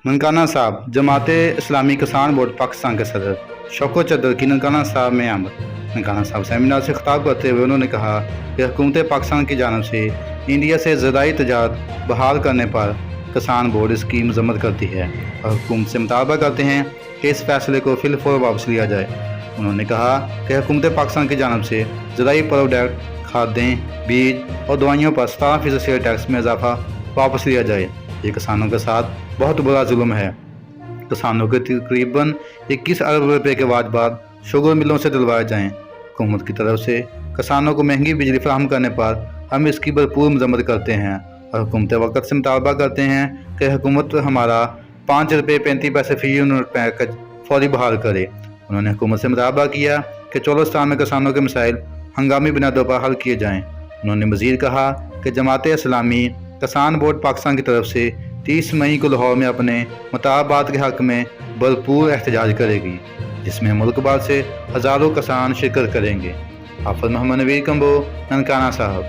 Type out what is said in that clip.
ननकाना साहब जमात इस्लामी किसान बोर्ड पाकिस्तान के सदर शौकत चद्दर की ननकाना साहब में आमद। ननकाना साहब सेमिनार से खिताब करते हुए उन्होंने कहा कि हुकूमत पाकिस्तान की जानब से इंडिया से ज़राई तजारत बहाल करने पर किसान बोर्ड इसकी मजम्मत करती है और हुकूमत से मुतालबा करते हैं कि इस फैसले को फिलफौर वापस लिया जाए। उन्होंने कहा कि हुकूमत पाकिस्तान की जानब से ज़राई प्रोडक्ट, खादें, बीज और दवाइयों पर 17% सेल टैक्स में इजाफा वापस लिया जाए। ये किसानों के साथ बहुत बड़ा जुल्म है। किसानों के तकरीबन 21 अरब रुपए के वाजबात शुगर मिलों से दिलवाए जाएँ। हुकूमत की तरफ से किसानों को महंगी बिजली फराहम करने पर हम इसकी भरपूर मजम्मत करते हैं और हुकूमत वक़्त से मुतालबा करते हैं कि हुकूमत हमारा 5 रुपये 35 पैसे फी यूनिट पैकेज फौरी बहाल करे। उन्होंने हुकूमत से मुतालबा किया कि चोलिस्तान में किसानों के मसाइल हंगामी बुनियादों पर हल किए जाएँ। उन्होंने मज़ीद कहा कि जमात इस्लामी किसान बोर्ड पाकिस्तान की तरफ से 30 मई को लाहौर में अपने मुतालबात के हक़ में भरपूर एहतजाज करेगी, जिसमें मुल्क भर से हज़ारों किसान शिरकत करेंगे। हाफ़िज़ मोहम्मद नवीर कंबो, ननकाना साहब।